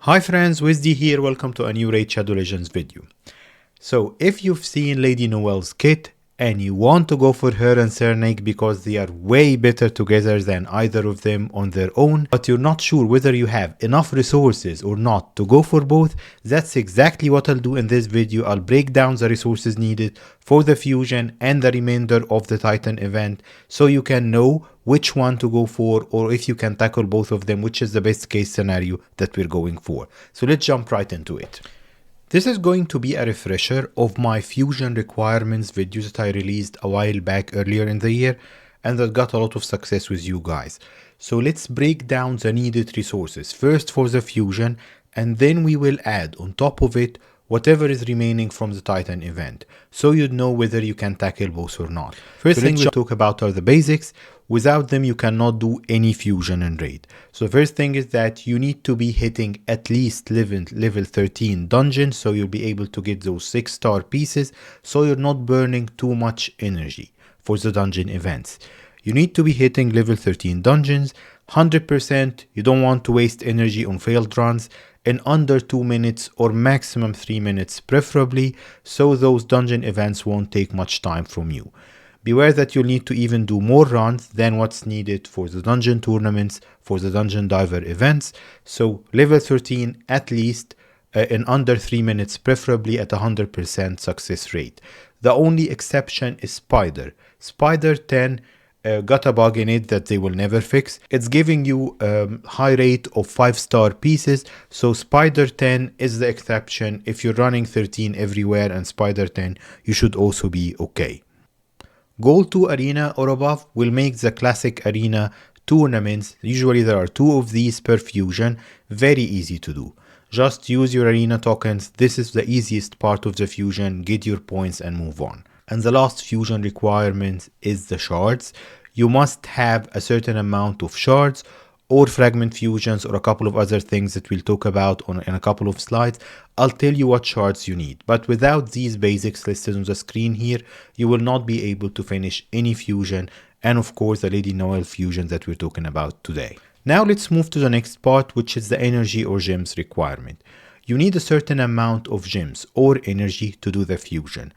Hi friends, Wizzy here, welcome to a new Raid Shadow Legends video. So if you've seen Lady Noelle's kit and you want to go for her and Cernake because they are way better together than either of them on their own, but you're not sure whether you have enough resources or not to go for both, that's exactly what I'll do in this video. I'll break down the resources needed for the fusion and the remainder of the Titan event so you can know which one to go for, or if you can tackle both of them, which is the best case scenario that we're going for. So let's jump right into it. This is going to be a refresher of my fusion requirements videos that I released a while back earlier in the year and that got a lot of success with you guys. So let's break down the needed resources first for the fusion, and then we will add on top of it whatever is remaining from the Titan event, so you'd know whether you can tackle both or not. First thing we'll talk about are the basics. Without them you cannot do any fusion and raid. So the first thing is that you need to be hitting at least level 13 dungeons, so you'll be able to get those 6-star pieces, so you're not burning too much energy for the dungeon events. You need to be hitting level 13 dungeons, 100%, you don't want to waste energy on failed runs, in under 2 minutes or maximum 3 minutes preferably, so those dungeon events won't take much time from you. Beware that you'll need to even do more runs than what's needed for the dungeon tournaments, for the dungeon diver events, so level 13 at least in under 3 minutes, preferably at 100% success rate. The only exception is Spider. Spider 10 got a bug in it that they will never fix. It's giving you high rate of 5-star pieces, so Spider 10 is the exception. If you're running 13 everywhere and Spider 10, you should also be okay. Gold 2 arena or above will make the classic arena tournaments. Usually there are 2 of these per fusion. Very easy to do. Just use your arena tokens. This is the easiest part of the fusion. Get your points and move on. And the last fusion requirement is the shards. You must have a certain amount of shards or fragment fusions or a couple of other things that we'll talk about in a couple of slides. I'll tell you what shards you need, but without these basics listed on the screen here, you will not be able to finish any fusion, and of course the Lady Noelle fusion that we're talking about today. Now let's move to the next part, which is the energy or gems requirement. You need a certain amount of gems or energy to do the fusion.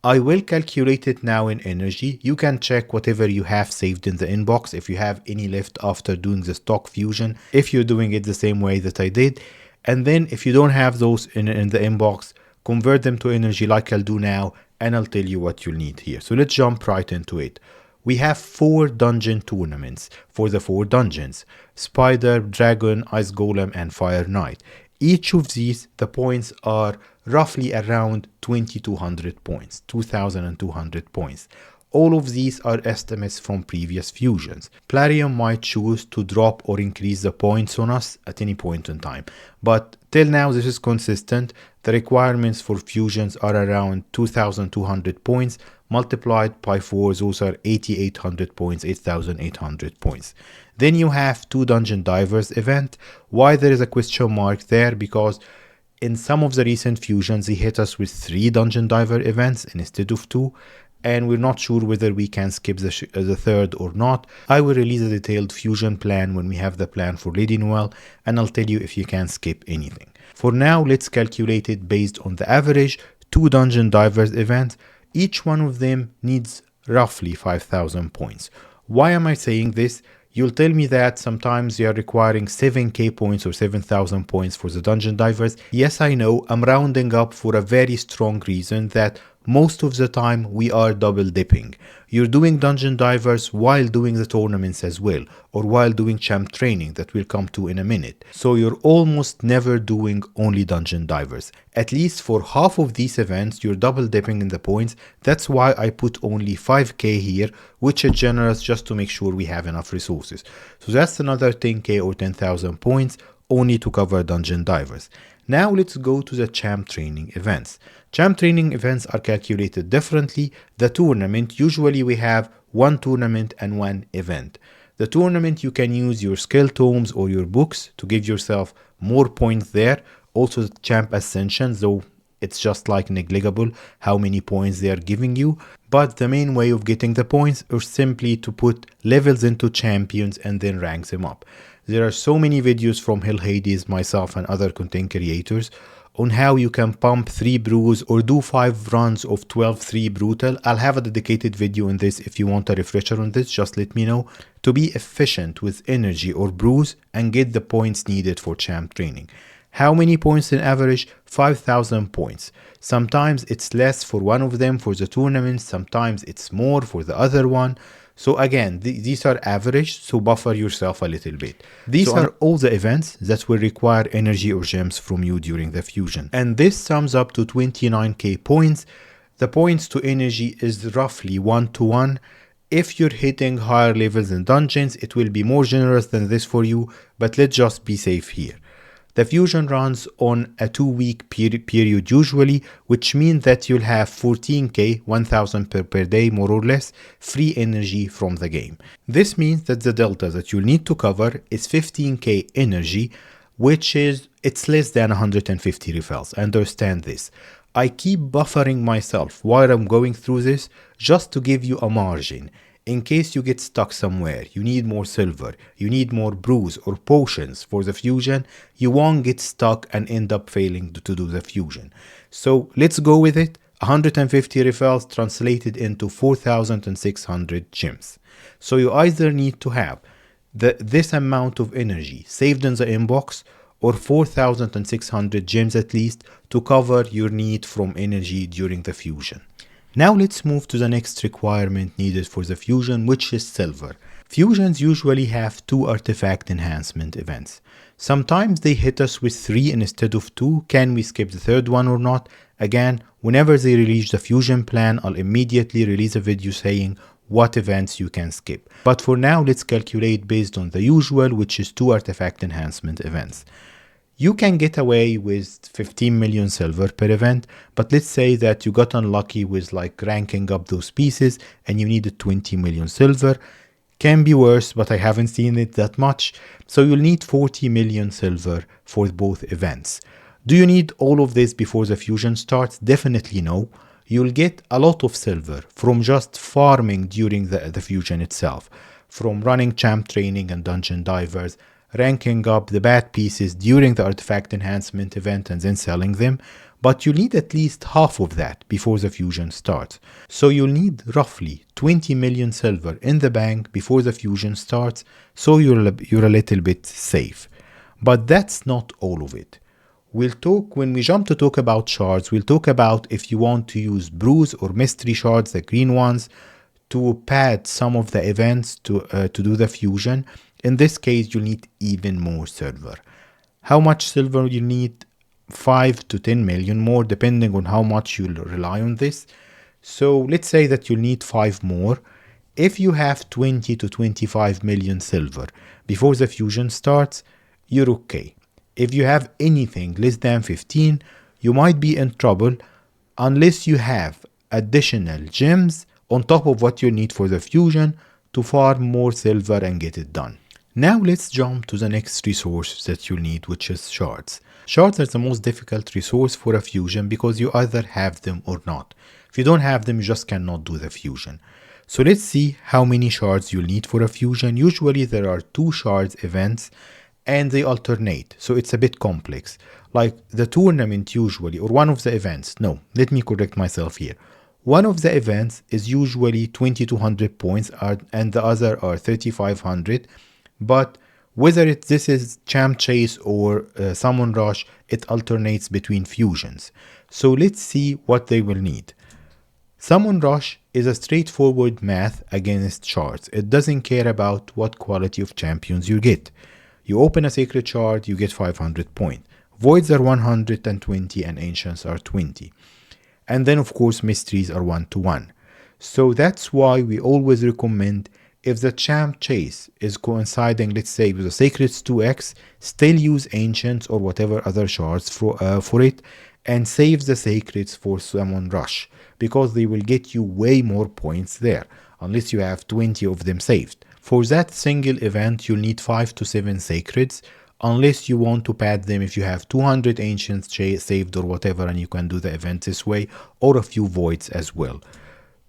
I will calculate it now in energy. You can check whatever you have saved in the inbox if you have any left after doing the stock fusion, if you're doing it the same way that I did. And then if you don't have those in the inbox, convert them to energy like I'll do now, and I'll tell you what you'll need here. So let's jump right into it. We have 4 dungeon tournaments for the 4 dungeons: Spider, Dragon, Ice Golem, and Fire Knight. Each of these, the points are roughly around 2200 points, 2200 points. All of these are estimates from previous fusions. Plarium might choose to drop or increase the points on us at any point in time, but till now this is consistent. The requirements for fusions are around 2200 points multiplied by 4, those are 8800 points, 8800 points. Then you have 2 dungeon divers event. Why there is a question mark there? Because in some of the recent fusions they hit us with 3 dungeon diver events instead of 2, and we're not sure whether we can skip the 3rd or not. I will release a detailed fusion plan when we have the plan for Lady Noelle, and I'll tell you if you can skip anything. For now, let's calculate it based on the average 2 dungeon divers events. Each one of them needs roughly 5000 points. Why am I saying this? You'll tell me that sometimes they are requiring 7k points or 7000 points for the dungeon divers. Yes, I know, I'm rounding up for a very strong reason that most of the time we are double dipping. You're doing dungeon divers while doing the tournaments as well, or while doing champ training that we'll come to in a minute. So you're almost never doing only dungeon divers. At least for half of these events you're double dipping in the points. That's why I put only 5k here, which is generous just to make sure we have enough resources. So that's another 10k or 10,000 points only to cover dungeon divers. Now let's go to the champ training events. Champ training events are calculated differently. The tournament, usually we have 1 tournament and 1 event. The tournament, you can use your skill tomes or your books to give yourself more points there. Also the champ ascension, though it's just like negligible how many points they are giving you. But the main way of getting the points is simply to put levels into champions and then rank them up. There are so many videos from Hill Hades, myself and other content creators on how you can pump 3 brews or do 5 runs of 12-3 brutal. I'll have a dedicated video on this. If you want a refresher on this, just let me know. To be efficient with energy or brews and get the points needed for champ training. How many points in average? 5,000 points. Sometimes it's less for one of them for the tournament, sometimes it's more for the other one. So again, these are average, so buffer yourself a little bit. These are all the events that will require energy or gems from you during the fusion. And this sums up to 29k points. The points to energy is roughly 1-to-1. If you're hitting higher levels in dungeons, it will be more generous than this for you, but let's just be safe here. The fusion runs on a 2-week period usually, which means that you'll have 14k, 1000 per day more or less, free energy from the game. This means that the delta that you'll need to cover is 15k energy, which is, it's less than 150 refills. Understand this. I keep buffering myself while I'm going through this just to give you a margin. In case you get stuck somewhere, you need more silver, you need more brews or potions for the fusion, you won't get stuck and end up failing to do the fusion. So let's go with it. 150 refills translated into 4,600 gems. So you either need to have this amount of energy saved in the inbox or 4,600 gems at least to cover your need from energy during the fusion. Now let's move to the next requirement needed for the fusion, which is silver. Fusions usually have 2 artifact enhancement events. Sometimes they hit us with 3 instead of 2. Can we skip the 3rd one or not? Again, whenever they release the fusion plan, I'll immediately release a video saying what events you can skip. But for now, let's calculate based on the usual, which is 2 artifact enhancement events. You can get away with 15 million silver per event, but let's say that you got unlucky with like ranking up those pieces and you needed 20 million silver. Can be worse, but I haven't seen it that much. So you'll need 40 million silver for both events. Do you need all of this before the fusion starts? Definitely no. You'll get a lot of silver from just farming during the fusion itself, from running champ training and dungeon divers, ranking up the bad pieces during the artifact enhancement event and then selling them, but you need at least half of that before the fusion starts. So you'll need roughly 20 million silver in the bank before the fusion starts, so you're a little bit safe. But that's not all of it. When we jump to talk about shards, we'll talk about if you want to use brews or mystery shards, the green ones, to pad some of the events to do the fusion. In this case, you'll need even more silver. How much silver you need? 5 to 10 million more, depending on how much you'll rely on this. So let's say that you'll need 5 more. If you have 20 to 25 million silver before the fusion starts, you're okay. If you have anything less than 15, you might be in trouble unless you have additional gems on top of what you need for the fusion to farm more silver and get it done. Now let's jump to the next resource that you'll need, which is shards. Shards are the most difficult resource for a fusion because you either have them or not. If you don't have them, you just cannot do the fusion. So let's see how many shards you'll need for a fusion. Usually there are 2 shards events and they alternate, so it's a bit complex. Like the tournament usually, or one of the events, no, let me correct myself here. One of the events is usually 2200 points and the other are 3500. But whether this is champ chase or summon rush, it alternates between fusions. So let's see what they will need. Summon rush is a straightforward math against shards. It doesn't care about what quality of champions you get. You open a sacred shard, you get 500 points. Voids are 120 and ancients are 20. And then of course mysteries are 1-to-1. So that's why we always recommend, if the champ chase is coinciding, let's say, with the Sacred's 2x, still use Ancients or whatever other shards for it, and save the Sacreds for Summon Rush, because they will get you way more points there, unless you have 20 of them saved. For that single event, you'll need 5 to 7 Sacreds. unless you want to pad them if you have 200 ancients saved or whatever, and you can do the event this way, or a few voids as well.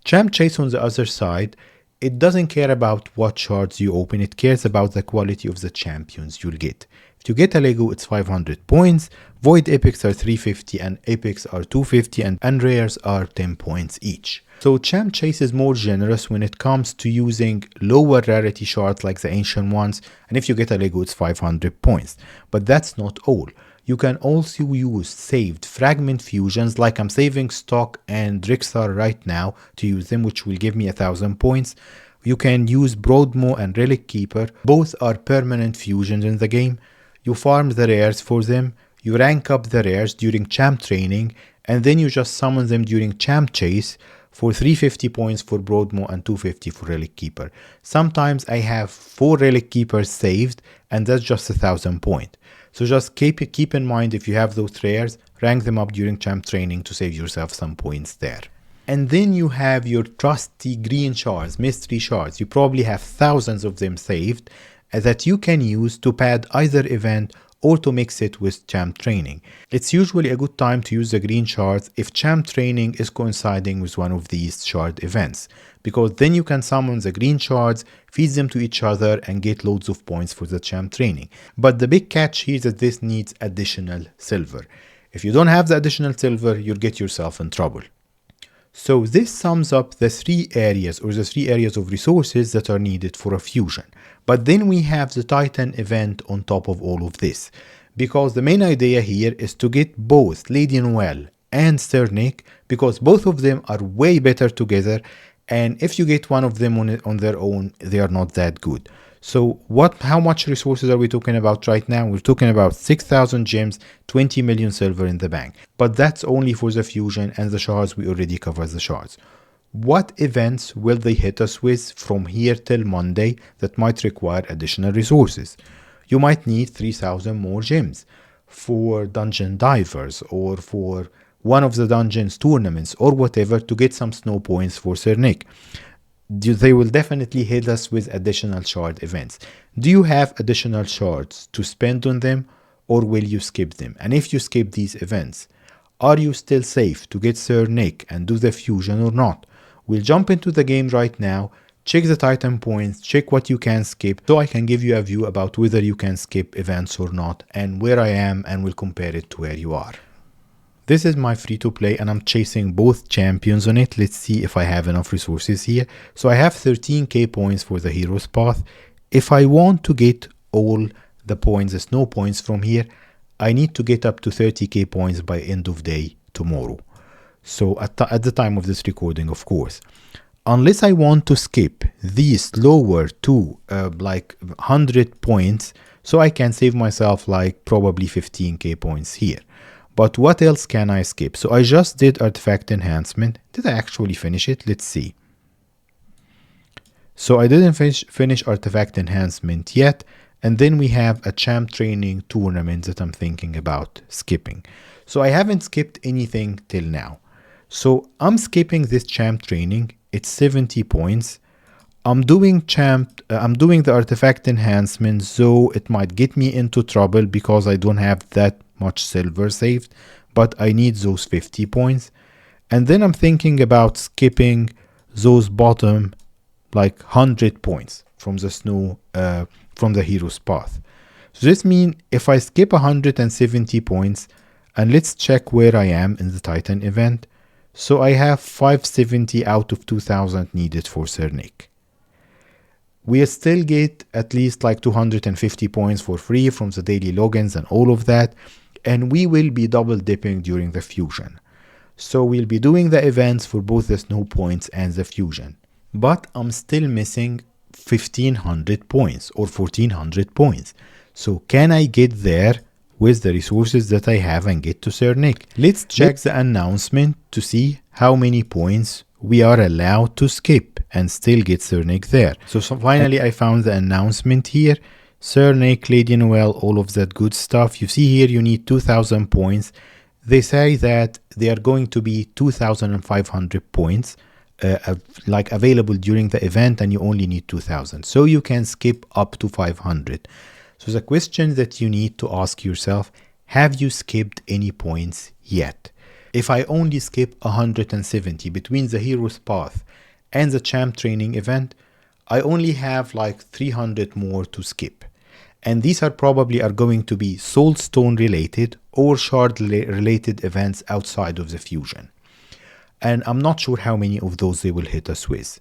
Champ Chase on the other side, it doesn't care about what shards you open, it cares about the quality of the champions you'll get. If you get a Lego, it's 500 points, Void Epics are 350 and Epics are 250 and Rares are 10 points each. So Champ Chase is more generous when it comes to using lower rarity shards like the ancient ones, and if you get a Lego, it's 500 points. But that's not all. You can also use saved fragment fusions, like I'm saving Stock and Drixar right now to use them, which will give me 1000 points. You can use Broadmoor and Relic Keeper. Both are permanent fusions in the game. You farm the rares for them, you rank up the rares during champ training, and then you just summon them during Champ Chase for 350 points for Broadmoor and 250 for Relic Keeper. Sometimes I have 4 Relic Keepers saved, and that's just 1000 points. So just keep in mind, if you have those rares, rank them up during champ training to save yourself some points there. And then you have your trusty green shards, mystery shards. You probably have thousands of them saved that you can use to pad either event or to mix it with champ training. It's usually a good time to use the green shards if champ training is coinciding with one of these shard events, because then you can summon the green shards, feed them to each other, and get loads of points for the champ training. But the big catch here is that this needs additional silver. If you don't have the additional silver, you'll get yourself in trouble. So this sums up the 3 areas of resources that are needed for a fusion. But then we have the Titan event on top of all of this, because the main idea here is to get both Lady Noelle and Sir Nick, because both of them are way better together, and if you get one of them on their own, they are not that good. So how much resources are we talking about right now? We're talking about 6,000 gems, 20 million silver in the bank. But that's only for the fusion, and the shards, we already covered the shards. What events will they hit us with from here till Monday that might require additional resources? You might need 3,000 more gems for dungeon divers or for one of the dungeons tournaments or whatever to get some snow points for Sir Nick. They will definitely hit us with additional shard events. Do you have additional shards to spend on them, or will you skip them? And if you skip these events, are you still safe to get Sir Nick and do the fusion or not? We'll jump into the game right now, check the Titan points, check what you can skip, so I can give you a view about whether you can skip events or not, and where I am, and we'll compare it to where you are. This is my free to play, and I'm chasing both champions on it. Let's see if I have enough resources here. So I have 13k points for the hero's path. If I want to get all the points, the snow points from here, I need to get up to 30k points by end of day tomorrow. So at the time of this recording, of course. Unless I want to skip these lower two, like 100 points, so I can save myself like probably 15k points here. But what else can I skip? So I just did artifact enhancement. Did I actually finish it? Let's see. So I didn't finish artifact enhancement yet. And then we have a champ training tournament that I'm thinking about skipping. So I haven't skipped anything till now. So I'm skipping this champ training. It's 70 points. I'm doing the artifact enhancement, so it might get me into trouble because I don't have that much silver saved, but I need those 50 points. And then I'm thinking about skipping those bottom like 100 points from the snow, from the hero's path. So this means if I skip 170 points, and let's check where I am in the Titan event. So I have 570 out of 2000 needed for Sir Nick. We still get at least like 250 points for free from the daily logins and all of that. And we will be double dipping during the fusion. So we'll be doing the events for both the snow points and the fusion. But I'm still missing 1500 points or 1400 points. So can I get there with the resources that I have and get to Sir Nick? Let's check the announcement to see how many points we are allowed to skip and still get Sir Nick there. So finally I found the announcement here. Sir Nick, Lady Noelle, all of that good stuff. You see here you need 2000 points. They say that they are going to be 2500 points like available during the event, and you only need 2000. So you can skip up to 500. So the question that you need to ask yourself, have you skipped any points yet? If I only skip 170 between the hero's path and the champ training event, I only have like 300 more to skip. And these are probably going to be soulstone related or shard related events outside of the fusion. And I'm not sure how many of those they will hit us with.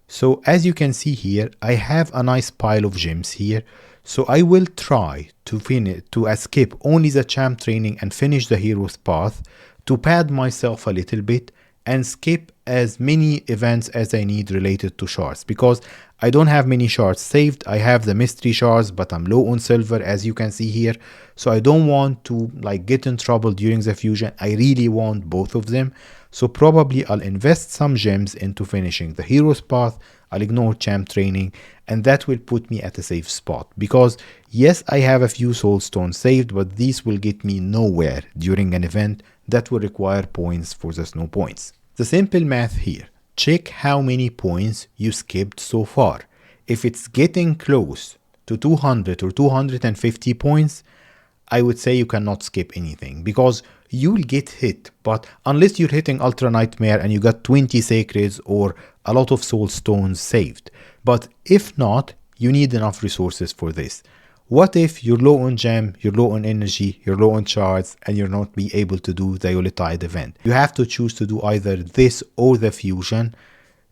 So as you can see here, I have a nice pile of gems here. So I will try to escape only the champ training and finish the hero's path to pad myself a little bit and skip as many events as I need related to shards, because I don't have many shards saved. I have the mystery shards, but I'm low on silver, as you can see here. So I don't want to like get in trouble during the fusion. I really want both of them. So probably I'll invest some gems into finishing the hero's path. I'll ignore champ training, and that will put me at a safe spot, because yes, I have a few soul stones saved, but these will get me nowhere during an event that will require points for the snow points. The simple math here, check how many points you skipped so far. If it's getting close to 200 or 250 points, I would say you cannot skip anything, because you'll get hit. But unless you're hitting Ultra Nightmare and you got 20 Sacreds or a lot of soul stones saved. But if not, you need enough resources for this. What if you're low on gem, you're low on energy, you're low on shards, and you're not be able to do the Yuletide event? You have to choose to do either this or the fusion.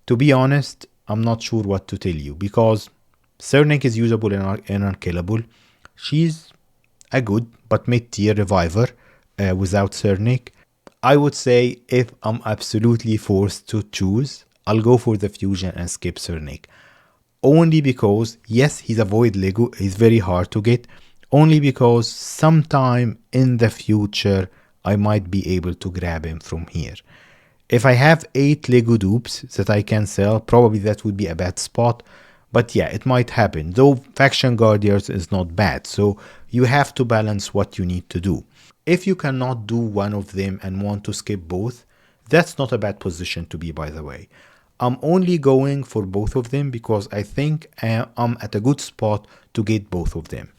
To be honest, I'm not sure what to tell you, because Cernic is usable and unkillable. She's a good but mid-tier reviver without Cernic. I would say if I'm absolutely forced to choose, I'll go for the fusion and skip Cernic. Only because, yes, he's a void Lego, he's very hard to get, only because sometime in the future I might be able to grab him from here. If I have 8 Lego dupes that I can sell, probably that would be a bad spot. But yeah, it might happen, though Faction Guardians is not bad, so you have to balance what you need to do. If you cannot do one of them and want to skip both, that's not a bad position to be, by the way. I'm only going for both of them because I think I'm at a good spot to get both of them.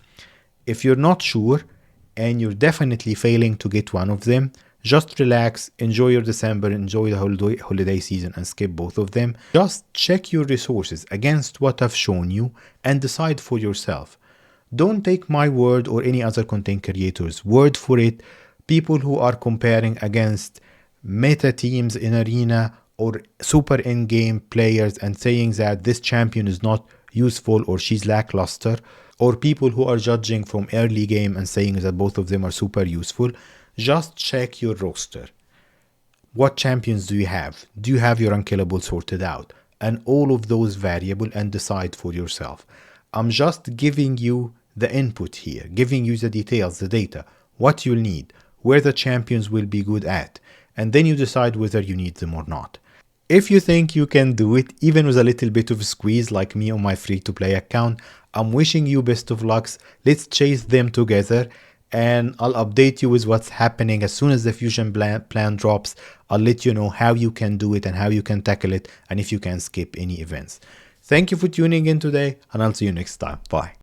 If you're not sure and you're definitely failing to get one of them, just relax, enjoy your December, enjoy the holiday season and skip both of them. Just check your resources against what I've shown you and decide for yourself. Don't take my word or any other content creator's word for it. People who are comparing against meta teams in Arena or super in-game players and saying that this champion is not useful or she's lackluster, or people who are judging from early game and saying that both of them are super useful, just check your roster. What champions do you have? Do you have your unkillable sorted out? And all of those variables, and decide for yourself. I'm just giving you the input here, giving you the details, the data, what you'll need, where the champions will be good at, and then you decide whether you need them or not. If you think you can do it, even with a little bit of a squeeze like me on my free-to-play account, I'm wishing you best of luck. Let's chase them together, and I'll update you with what's happening as soon as the fusion plan drops. I'll let you know how you can do it and how you can tackle it, and if you can skip any events. Thank you for tuning in today, and I'll see you next time. Bye.